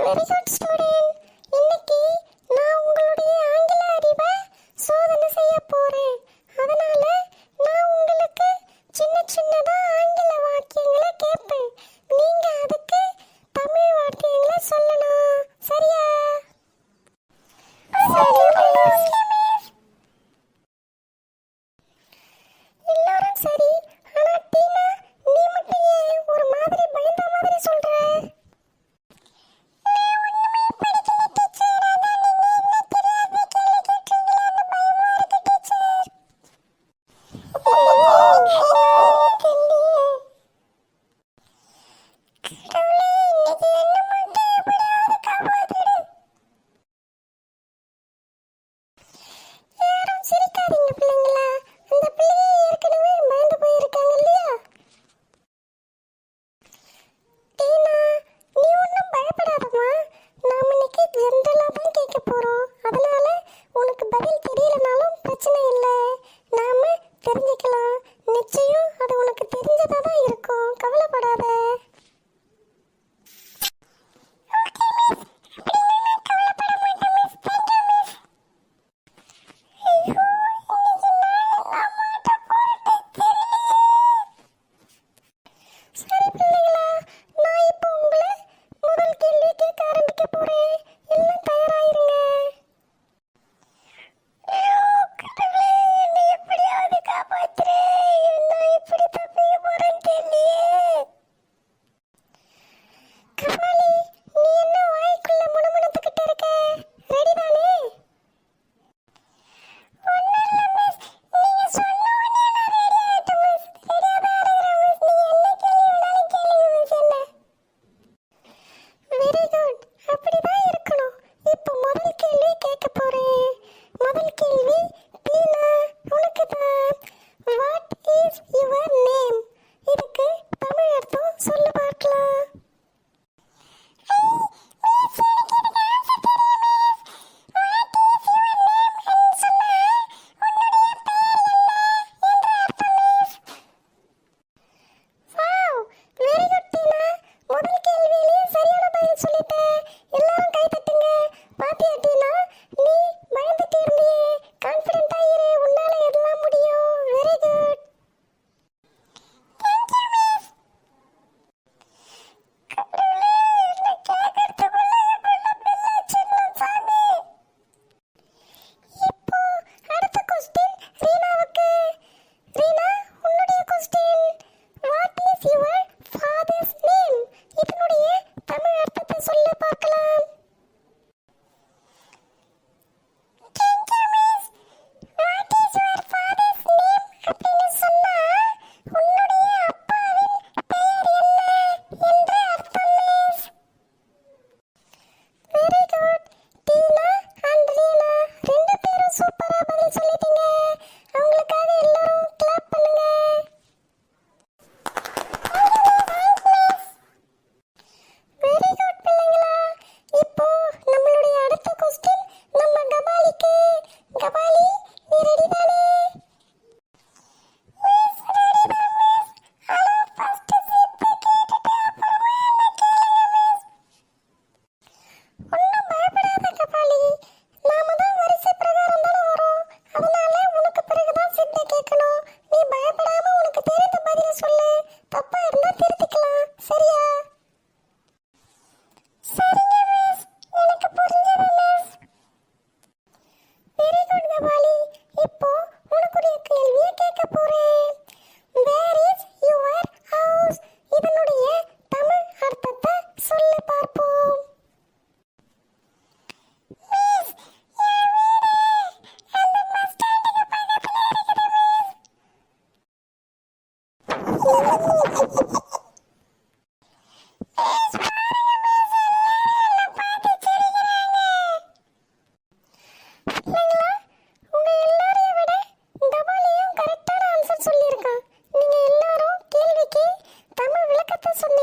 Very good student. இன்னைக்கு நான் உங்களுடைய ஆங்கில அறிவை சோதனை செய்ய போறேன். அதனால நான் உங்களுக்கு சின்ன சின்னதா ஆங்கில வாக்கியங்களை கேட்பேன். நீங்க அதுக்கு தமிழ் வார்த்தைகளை சொல்லணும். சரியா? எல்லாரும் சரி. ஆனா டீனா, நீ மட்டும் ஏன் ஒரு மாதிரி பயந்த மாதிரி சொல்ற? சிரிக்காதீங்க பிள்ளைங்களா. அந்த பிள்ளைங்க ஏற்கனவே பயந்து போயிருக்காங்க இல்லையா? டீனா, நீ ஒன்றும் பயப்படாதம்மா. நாம இன்னைக்கு ஜென்ரலாக தான் கேட்க போறோம். அதனால உனக்கு பதில் தெரியலனாலும் பிரச்சனை இல்லை. நாம தெரிஞ்சுக்கலாம். நிச்சயம் அது உனக்கு தெரிஞ்சதா தான் இருக்கும். கவலைப்படாத. சரி பிள்ளைங்களா, நான் இப்போ உங்களை முதல் கேள்வி கேட்க ஆரம்பிக்க போறேன். எல்லாம் தயாராயிருங்க. எப்படியாவது காப்பாத்துறே. நான் இப்படி தப்பிக்க போறேன்னு தெரியலையே. கபாலி, நீ என்ன வாய்க்குள்ள முணுமுணுத்துக்கிட்டு இருக்க? ரெடி தானே? Very good. அப்படிதான் இருக்கணும். இப்போ முதல் கேள்வி கேட்க போறேன். முதல் கேள்வி டீனா, உனக்கு தான். What is your name? இதுக்கு தமிழ் அர்த்தம் சொல்லு பார்க்கலாம். வாவ், வெரி குட் டீனா. முதல் கேள்வியிலே சரியான பதில் சொல்லிட்ட. எல்லாரும் கை தட்டுங்க. பாத்தியா டீனா, நீ பயந்துட்டு இருந்தியே. கான்ஃபிடென்ட்டா இரு. உன்னால எல்லாம் முடியும். Very good. Thank you miss. கடவுளே, என்ன கேட்கறதுக்குள்ள எப்படில பெல் அடிச்சிடணும் சாமி. இப்போ அடுத்த கொஸ்டின் ரீனாவுக்கு. ரீனா, உன்னுடைய question. What is your father's name? இதனுடைய தமிழ் அர்த்தத்தை சொல்லு பார்க்கலாம். Thank you miss. What is your father's name? அப்படின்னு சொன்னா உன்னுடைய அப்பாவின் பெயர் என்ன என்று அர்த்தம் miss. Very good. Tina and Reena ரெண்டு பேரும் சூப்பரா பதில் சொல்லிட்டீங்க. அவங்களுக்காக எல்லாரும் கிளாப் பண்ணுங்க. வெரி குட் பிள்ளைங்களா. இப்போ நம்மளுடைய அடுத்த கொஸ்டின் நம்ம கபாலிக்கு. கபாலி, நீ ரெடி தானே? மிஸ், ரெடி தான் மிஸ். ஹலோ, ஃபர்ஸ்ட் ஸ்லிப் கேட்டுட்டு அப்புறமா என்ன கேளுங்க மிஸ். ஒன்றும் பயப்படாத கபாலி. நாம தான் வரிசை பிரகாரம் தானே வரோம். அதனால உனக்கு பிறகுதான் சித்த கேட்கணும். நீ பயப்படாம உனக்கு தெரிந்த பதில் சொல்லு. தப்பா இருந்தா திருத்திக்கலாம். சரியா? சரிங்க மிஸ். எனக்கு புரிஞ்சது மிஸ். Very good Kabali. இப்போ உனக்குரிய கேள்வியை கேட்க போறேன். Where is your house? இதனுடைய தமிழ் அர்த்தத்தை சொல்லு பார்ப்போம். மிஸ், என் வீடு அந்த பஸ் ஸ்டாண்டுக்கு பக்கத்துல இருக்குது மிஸ். பிள்ளைங்களா, உங்க எல்லாரையும் விட கபாலியும் கரெக்டான ஆன்சர் சொல்லியிருக்கான். நீங்க எல்லாரும் கேள்விக்கு தமிழ் விளக்கத்தை சொன்னீங்க.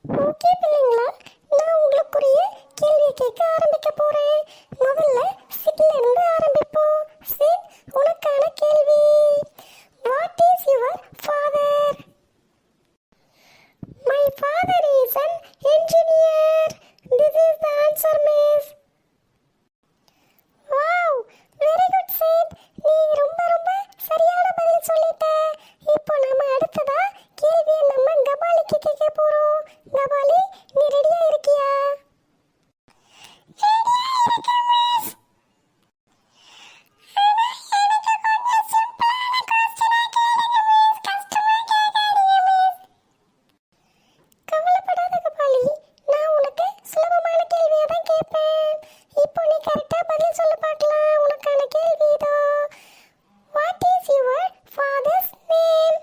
ஓகே பிள்ளைங்களா, நான் உங்களுக்குரிய கேள்வி கேட்க ஆரம்பிக்க போறேன். முதல்ல சிட்ல இருந்து ஆரம்பிப்போம். சிட், உனக்கான கேள்வி. What is your father? My father is an engineer. This is the answer, miss. Wow, very good Sid. நீ ரொம்ப ரொம்ப சரியான பதில் சொல்லிட்ட. இப்போ நம்ம அடுத்ததா கேள்வியை நம்ம கபாலிக்கு கேட்க போறோம். கபாலி, நீ ரெடியா இருக்கியா? கவலைப்படாத கபாலி, நான் உனக்கு சுலபமான கேள்வியை தான் கேட்பேன். இப்போ நீ கரெக்டா பதில் சொல்ல பார்க்கலாம். உனக்கான கேள்வி இதோ. What is your father's name?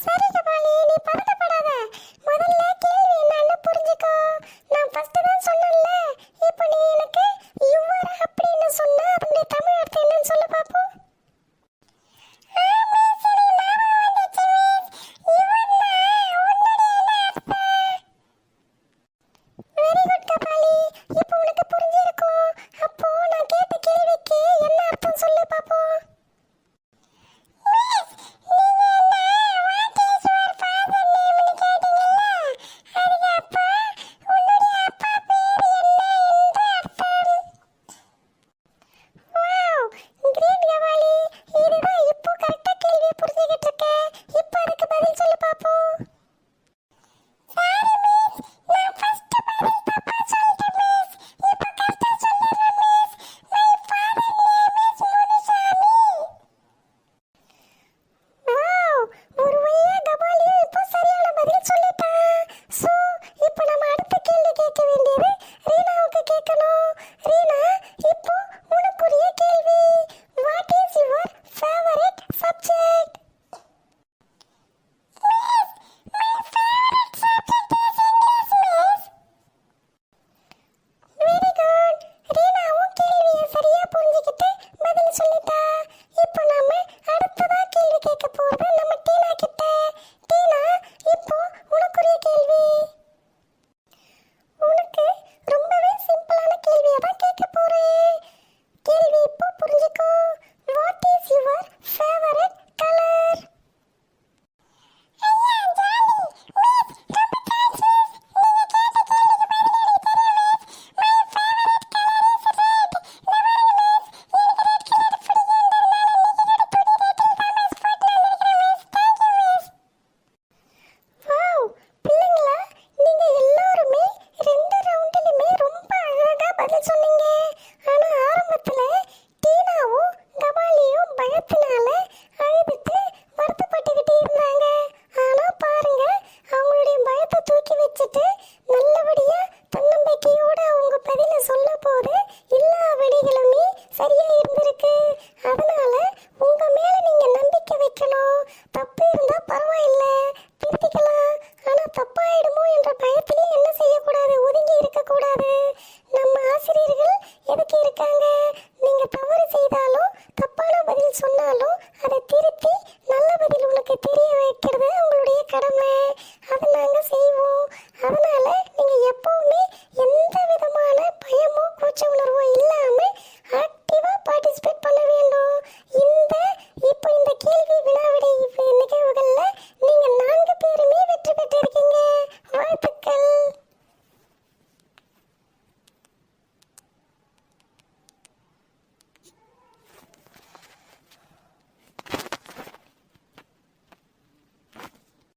சரி கபாலி, நீ பதட்டப்படாத. முதல்ல கேள்வி என்னன்னு புரிஞ்சுக்கோ. நான் ஃபர்ஸ்ட் தான் சொன்னேன்ல. இப்போ நீ எனக்கு யுவர் அப்படின்னு சொன்னா அதனுடைய தமிழ் அர்த்தம் என்னன்னு சொல்ல பாப்போம். வெரி குட் கபாலி, இப்போ உனக்கு புரிஞ்சிருக்கும். அப்போ நான் கேட்ட கேள்விக்கு என்ன அர்த்தம் சொல்லு பாப்போம். சொன்னாலும் அதை திருப்பி நல்ல பதில் உனக்கு தெரிய வைக்கிறது உங்களுடைய கடமை. அதை நாங்கள் செய்வோம். அதனால நீங்கள் எப்பவுமே எந்த விதமான பயமோ கூச்ச உணர்வோ இல்லாமல் ஆக்டிவாக பார்ட்டிசிபேட் பண்ண வேண்டும். இப்போ இந்த கேள்வி வினாவிடை நிகழ்வுகளில் நீங்கள் 4